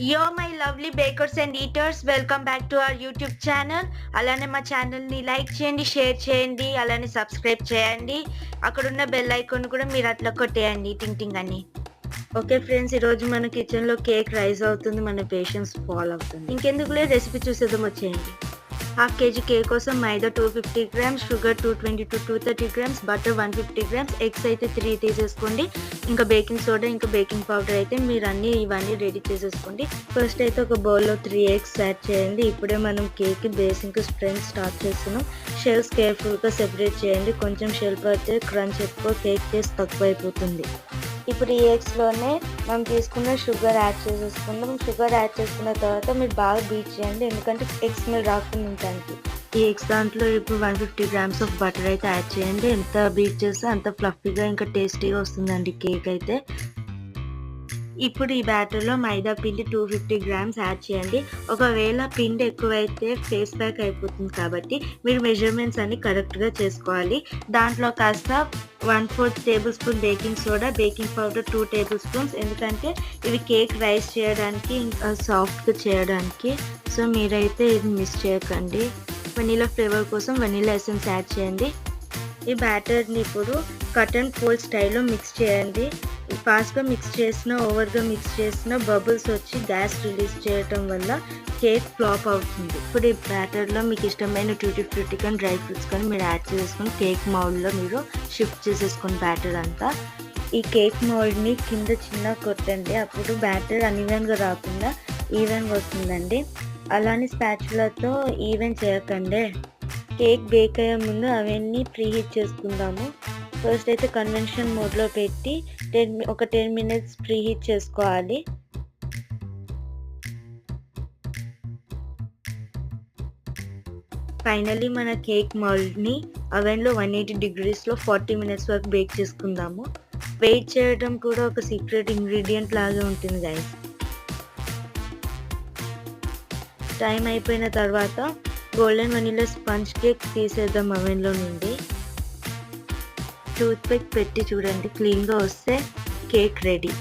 Yo my lovely bakers and eaters, welcome back to our YouTube channel. అలానే మా ఛానల్ని like చేయండి, share చేయండి, అలానే సబ్స్క్రైబ్ చేయండి. అక్కడున్న బెల్ ఐకాన్ కూడా మీరు అట్లా కొట్టేయండి టింగ్ టింగ్ అని. ఓకే ఫ్రెండ్స్, ఈరోజు మన కిచెన్లో కేక్ రైజ్ అవుతుంది, మన పేషెన్స్ ఫాల్ అవుతుంది. ఇంకెందుకులే రెసిపీ చూసేద్దాం, వచ్చేయండి. హాఫ్ కేజీ కేక్ కోసం మైదా 250 grams, sugar 220 to 230 grams, butter 150 grams, eggs అయితే 3 తీసేసుకోండి. ఇంకా బేకింగ్ సోడా, ఇంకా బేకింగ్ పౌడర్ అయితే మీరు ఇవన్నీ రెడీ చేసేసుకోండి. ఫస్ట్ అయితే ఒక బౌల్లో 3 ఎగ్స్ యాడ్ చేయండి. ఇప్పుడే మనం కేక్ బేసింగ్ స్ప్రెడ్ స్టార్ట్ చేస్తున్నాం. షెల్స్ కేర్ఫుల్గా సెపరేట్ చేయండి. కొంచెం షెల్ఫ్ అయితే క్రంచ్ ఎక్కువ, కేక్ టేస్ట్ తక్కువ అయిపోతుంది. ఇప్పుడు ఈ ఎగ్స్లోనే మనం తీసుకున్న షుగర్ యాడ్ చేసేసుకుందాం. షుగర్ యాడ్ చేసుకున్న తర్వాత మీరు బాగా బీట్ చేయండి, ఎందుకంటే ఎగ్ స్మెల్ రాకుండా ఉండడానికి. ఈ ఎగ్స్ దాంట్లో ఇప్పుడు 150 గ్రామ్స్ ఆఫ్ బటర్ అయితే యాడ్ చేయండి. ఎంత బీట్ చేస్తే అంత ఫ్లఫీగా ఇంకా టేస్టీగా వస్తుందండి కేక్ అయితే. ఇప్పుడు ఈ బ్యాటర్లో మైదా పిండి 250 గ్రామ్స్ యాడ్ చేయండి. ఒకవేళ పిండి ఎక్కువైతే ఫేస్ ప్యాక్ అయిపోతుంది, కాబట్టి మీరు మెజర్మెంట్స్ అన్ని కరెక్ట్గా చేసుకోవాలి. దాంట్లో కాస్త 1/4 table spoon baking soda, baking powder 2 table spoons, ఎందుకంటే ఇవి కేక్ రైస్ చేయడానికి ఇంకా సాఫ్ట్గా చేయడానికి. సో మీరైతే ఇది మిస్ చేయకండి. వెనీలా ఫ్లేవర్ కోసం వెనీలా ఎసెన్స్ యాడ్ చేయండి. ఈ బ్యాటర్ని ఇప్పుడు కట్ అండ్ ఫోల్డ్ స్టైల్లో మిక్స్ చేయండి. ఫాస్ట్గా మిక్స్ చేసిన, ఓవర్గా మిక్స్ చేసిన బబుల్స్ వచ్చి గ్యాస్ రిలీజ్ చేయటం వల్ల కేక్ ఫ్లాప్ అవుతుంది. ఇప్పుడు ఈ బ్యాటర్లో మీకు ఇష్టమైన ట్యూటీ ఫ్రూటీ కానీ డ్రై ఫ్రూట్స్ కానీ మీరు యాడ్ చేసుకొని కేక్ మౌల్డ్లో మీరు షిఫ్ట్ చేసేసుకొని బ్యాటర్ అంతా. ఈ కేక్ మౌల్డ్ని కింద చిన్న కొట్టండి, అప్పుడు బ్యాటర్ అన్ఈవెన్గా రాకుండా ఈవెన్గా వస్తుందండి. అలానే స్పాచులాతో ఈవెన్ చేయకండి. కేక్ బేక్ అయ్యే ముందు అవన్నీ ప్రీ హీట్ చేసుకుందాము. ఫస్ట్ అయితే కన్వెన్షన్ మోడ్లో పెట్టి ఒక 10 మినిట్స్ ప్రీ హీట్ చేసుకోవాలి. ఫైనల్లీ మన కేక్ మౌల్డ్ని అవెన్లో 180 degreesలో 40 మినిట్స్ వరకు బేక్ చేసుకుందాము. వెయిట్ చేయడం కూడా ఒక సీక్రెట్ ఇంగ్రీడియంట్ లాగా ఉంటుంది గైస్. టైం అయిపోయిన తర్వాత గోల్డెన్ వెనిలా స్పంజ్ కేక్ తీసేద్దాం అవెన్లో నుండి. టూత్ పిక్ పెట్టి చూడండి, క్లీన్గా వస్తే కేక్ రెడీ.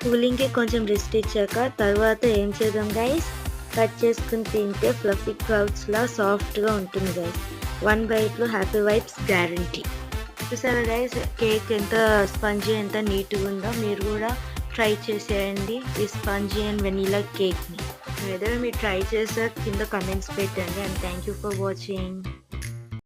కూలింగ్కి కొంచెం రెస్ట్ ఇచ్చాక తర్వాత ఏం చేద్దాం గైస్, కట్ చేసుకుని తింటే ఫ్లఫీ క్రౌడ్స్లా సాఫ్ట్గా ఉంటుంది గైస్. 1 బైట్లో హ్యాపీ వైబ్స్ గ్యారంటీ. చూసారా గైస్, కేక్ ఎంత స్పంజీ, ఎంత నీట్గా ఉందో. మీరు కూడా ట్రై చేసేయండి ఈ స్పంజీ అండ్ వెనీలా కేక్ని. ఏదైనా మీరు ట్రై చేసాక కింద కమెంట్స్ పెట్టండి. And thank you for watching.